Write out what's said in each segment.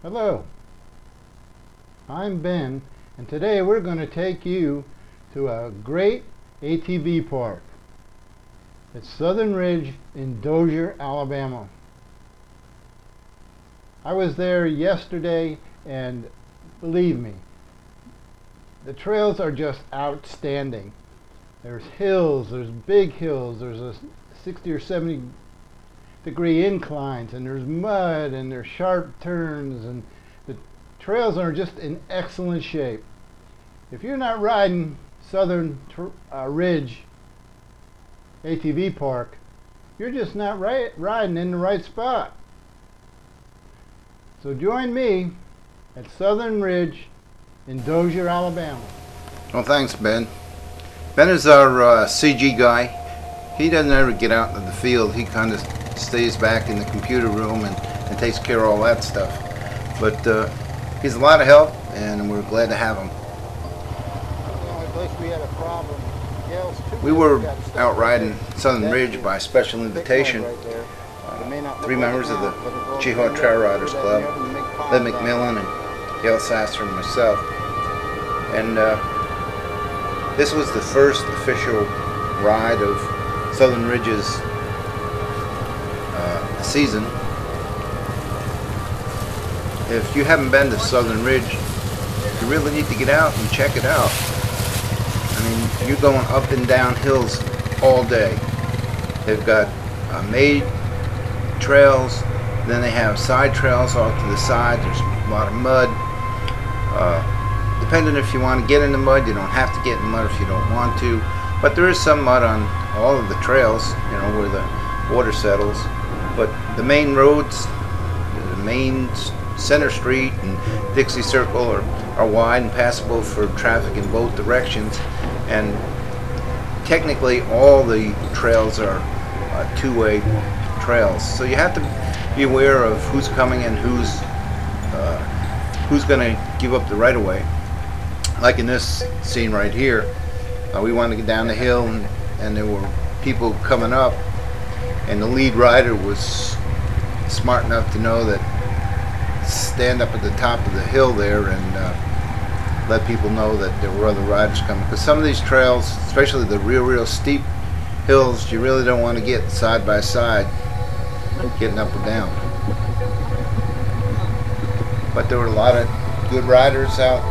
Hello, I'm Ben, and today we're going to take you to a great ATV park. It's Southern Ridge in Dozier, Alabama. I was there yesterday, and believe me, the trails are just outstanding. There's hills, there's big hills, there's a 60 or 70 degree inclines, and there's mud, and there's sharp turns, and the trails are just in excellent shape. If you're not riding Southern Ridge ATV Park, you're just not riding in the right spot. So join me at Southern Ridge in Dozier, Alabama. Well, thanks, Ben. Ben is our CG guy. He doesn't ever get out in the field. He kind of stays back in the computer room and takes care of all that stuff. But he's a lot of help, and we're glad to have him. The only place we had a problem. We were out riding Southern Ridge by special invitation. 3 members of the Jihad Trail Riders Club, Ed McMillan and Gail Sasser and myself. And this was the first official ride of Southern Ridge's season. If you haven't been to Southern Ridge, you really need to get out and check it out. I mean, you're going up and down hills all day. They've got made trails, then they have side trails off to the side. There's a lot of mud. Depending if you want to get in the mud, you don't have to get in the mud if you don't want to. But there is some mud on all of the trails, you know, where the water settles. But the main roads, the main Center Street and Dixie Circle are wide and passable for traffic in both directions. And technically all the trails are two-way trails. So you have to be aware of who's coming and who's going to give up the right-of-way. Like in this scene right here, we wanted to get down the hill, and there were people coming up, and the lead rider was smart enough to know that stand up at the top of the hill there and let people know that there were other riders coming, because some of these trails, especially the real steep hills, you really don't want to get side by side getting up or down. But there were a lot of good riders out,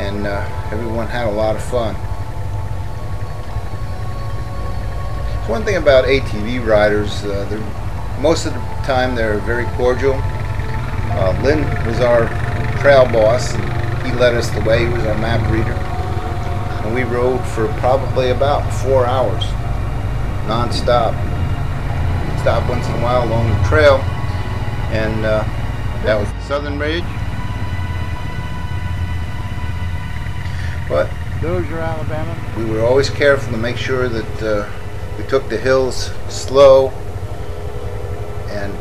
and everyone had a lot of fun. One thing about ATV riders, most of the time they're very cordial. Lynn was our trail boss, and he led us the way. He was our map reader, and we rode for probably about 4 hours non-stop. Stop once in a while along the trail, and that was Southern Ridge. But Dozier, Alabama. We were always careful to make sure that we took the hills slow, and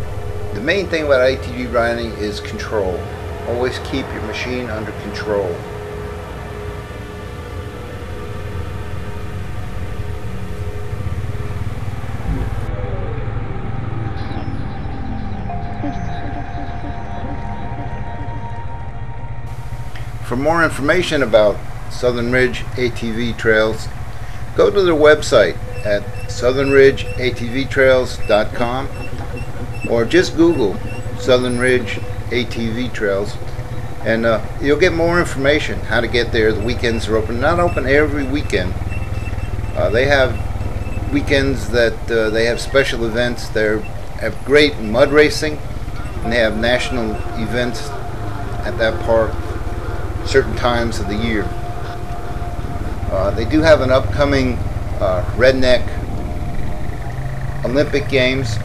the main thing about ATV riding is control. Always keep your machine under control. For more information about Southern Ridge ATV Trails, go to their website at southernridgeatvtrails.com, or just Google Southern Ridge ATV Trails, and you'll get more information how to get there. The weekends are open. Not open every weekend. They have weekends that they have special events. They have great mud racing, and they have national events at that park certain times of the year. They do have an upcoming Redneck Olympic Games.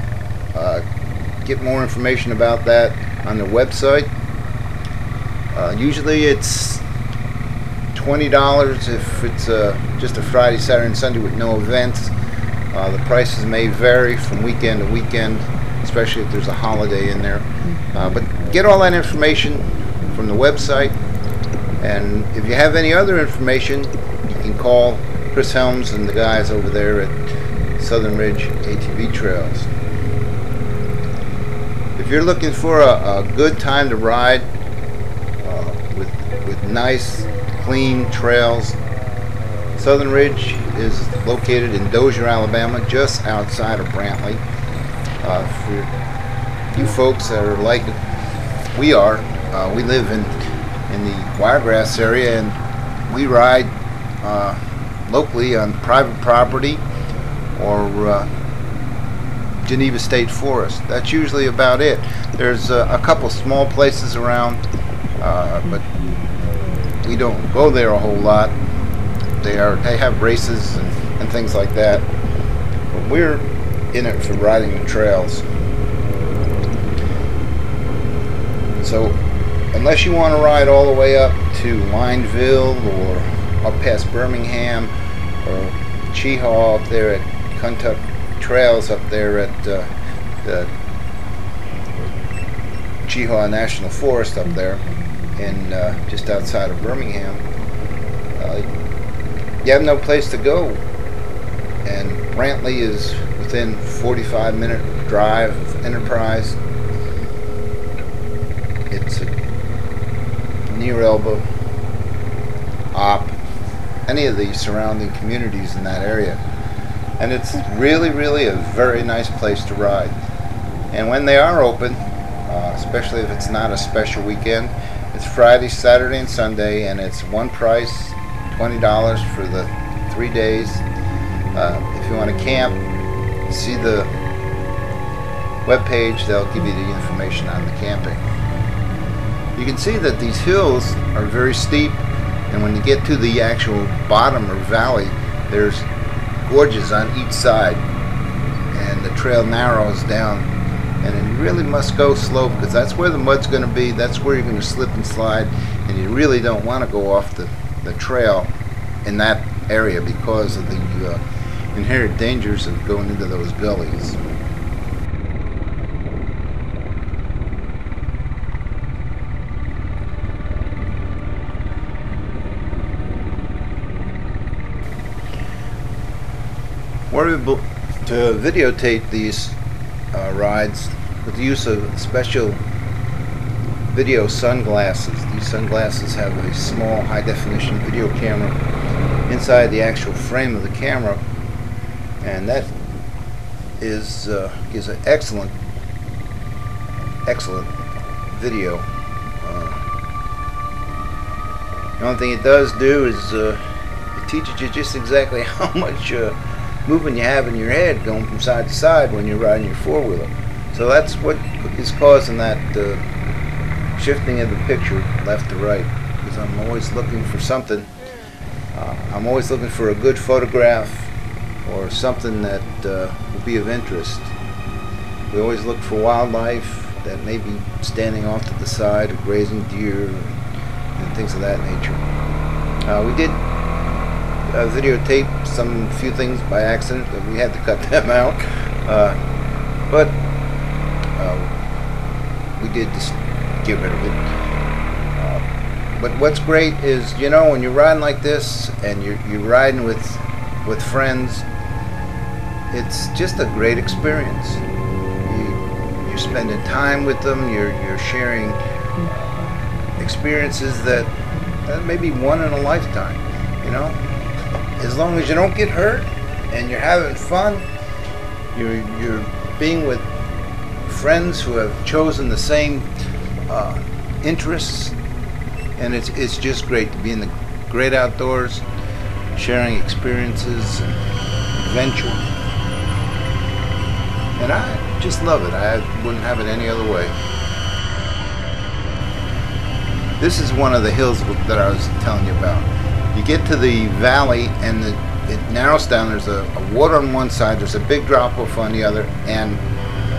Get more information about that on their website. Usually it's $20 if it's just a Friday, Saturday, and Sunday with no events. The prices may vary from weekend to weekend, especially if there's a holiday in there. But get all that information from the website. And if you have any other information, you can call Chris Helms and the guys over there at Southern Ridge ATV Trails. If you're looking for a good time to ride with nice, clean trails, Southern Ridge is located in Dozier, Alabama, just outside of Brantley. For you folks that are like we are, we live in the Wiregrass area, and we ride locally on private property or Geneva State Forest. That's usually about it. There's a couple small places around, but we don't go there a whole lot. They have races and things like that. But we're in it for riding the trails. So unless you want to ride all the way up to Lineville or up past Birmingham or Cheehaw up there at Kentuck Trails up there at the Cheehaw National Forest up there in just outside of Birmingham, you have no place to go, and Brantley is within 45-minute drive of Enterprise. It's near Elba, Opp, any of the surrounding communities in that area, and it's really a very nice place to ride. And when they are open, especially if it's not a special weekend, it's Friday, Saturday, and Sunday, and it's one price, $20 for the 3 days. If you want to camp, see the webpage. They'll give you the information on the camping. You can see that these hills are very steep, and when you get to the actual bottom or valley, there's gorges on each side, and the trail narrows down, and you really must go slow because that's where the mud's going to be. That's where you're going to slip and slide, and you really don't want to go off the trail in that area because of the inherent dangers of going into those gullies. We're able to videotape these rides with the use of special video sunglasses. These sunglasses have a small high-definition video camera inside the actual frame of the camera, and that is gives an excellent video. The only thing it does do is it teaches you just exactly how much movement you have in your head going from side to side when you're riding your four-wheeler. So that's what is causing that shifting of the picture left to right, because I'm always looking for something. I'm always looking for a good photograph or something that will be of interest. We always look for wildlife that may be standing off to the side, or grazing deer and things of that nature. We did videotape a few things by accident, but we had to cut them out. But we did just get rid of it. But what's great is, you know, when you're riding like this and you're riding with friends, it's just a great experience. You're spending time with them. You're sharing experiences that may be one in a lifetime. You know, as long as you don't get hurt and you're having fun, you're being with friends who have chosen the same interests, and it's just great to be in the great outdoors, sharing experiences and adventure. And I just love it. I wouldn't have it any other way. This is one of the hills that I was telling you about. You get to the valley and it narrows down. There's a water on one side, there's a big drop off on the other, and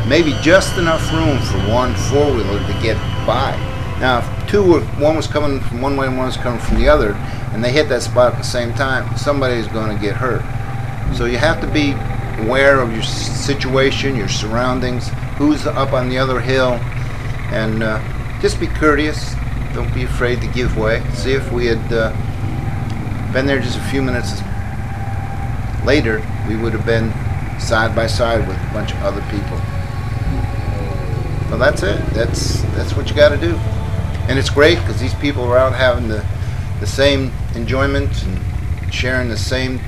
maybe just enough room for one four-wheeler to get by. Now if one was coming from one way and one was coming from the other, and they hit that spot at the same time, somebody's going to get hurt. So you have to be aware of your situation, your surroundings, who's up on the other hill, and just be courteous. Don't be afraid to give way. See, if we had been there just a few minutes later, we would have been side by side with a bunch of other people. Well, that's it. That's what you got to do. And it's great because these people are out having the same enjoyment and sharing the same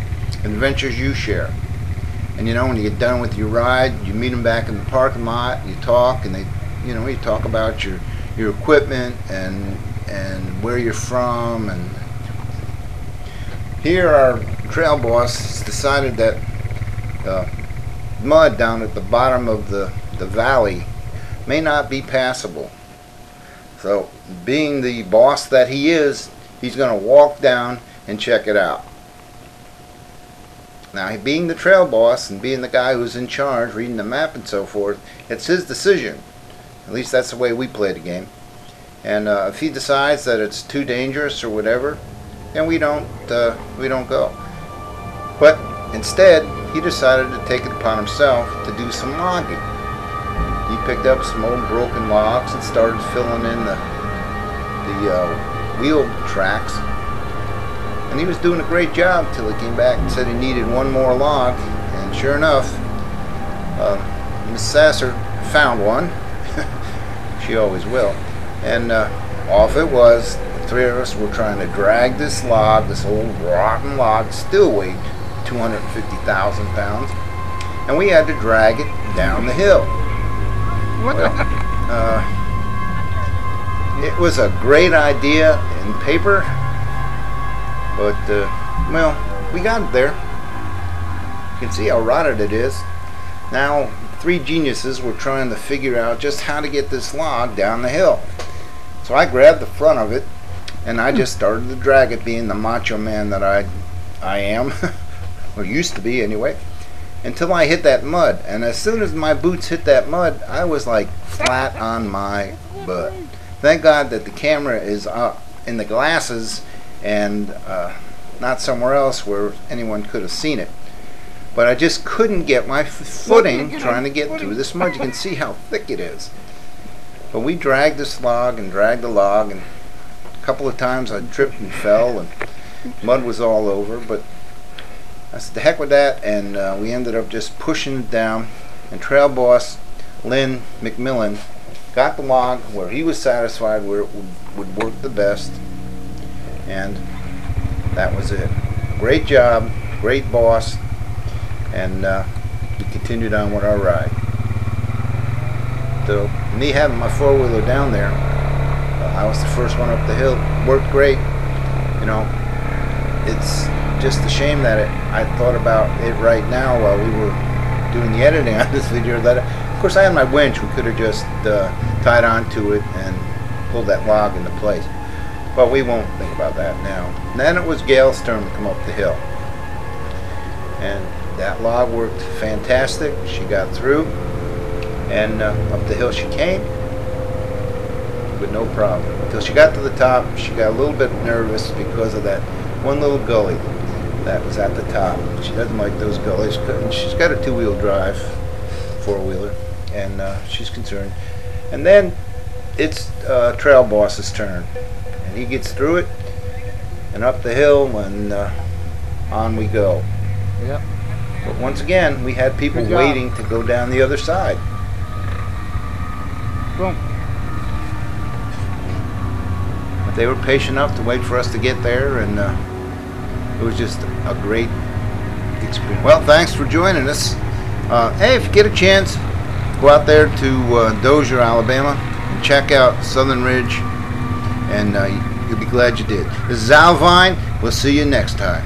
adventures you share. And you know, when you get done with your ride, you meet them back in the parking lot, and you talk, and you talk about your equipment and where you're from. And here our trail boss has decided that mud down at the bottom of the valley may not be passable. So, being the boss that he is, he's going to walk down and check it out. Now, being the trail boss and being the guy who's in charge, reading the map and so forth, it's his decision. At least that's the way we play the game. And if he decides that it's too dangerous or whatever, then we don't go. But instead, he decided to take it upon himself to do some logging. He picked up some old broken logs and started filling in the wheel tracks. And he was doing a great job till he came back and said he needed one more log. And sure enough, Miss Sasser found one. She always will. And off it was. The three of us were trying to drag this log, this old rotten log, still weighed 250,000 pounds. And we had to drag it down the hill. Well, it was a great idea in paper, but well, we got it there. You can see how rotted it is. Now, three geniuses were trying to figure out just how to get this log down the hill. So I grabbed the front of it and I just started to drag it, being the macho man that I am, or used to be anyway, until I hit that mud. And as soon as my boots hit that mud, I was like flat on my butt. Thank God that the camera is in the glasses and not somewhere else where anyone could have seen it. But I just couldn't get my footing trying to get through this mud. You can see how thick it is. But we dragged this log and dragged the log, and a couple of times I tripped and fell and mud was all over. But I said, the heck with that, and we ended up just pushing it down. And trail boss Lynn McMillan got the log where he was satisfied, where it would work the best, and that was it. Great job, great boss, and we continued on with our ride. So me having my four-wheeler down there, I was the first one up the hill. Worked great. You know, it's just a shame that I thought about it right now while we were doing the editing on this video. That, of course, I had my winch. We could have just tied onto it and pulled that log into place. But we won't think about that now. And then it was Gail's turn to come up the hill. And that log worked fantastic. She got through, and up the hill she came with no problem. Until she got to the top, she got a little bit nervous because of that one little gully that was at the top. She doesn't like those gullies. She's got a two-wheel drive, four-wheeler, and she's concerned. And then it's trail boss's turn, and he gets through it and up the hill, and on we go. Yep. But once again, we had people waiting to go down the other side. Boom. But they were patient enough to wait for us to get there, and it was just a great experience. Well, thanks for joining us. Hey, if you get a chance, go out there to Dozier, Alabama, and check out Southern Ridge, and you'll be glad you did. This is Al Vine. We'll see you next time.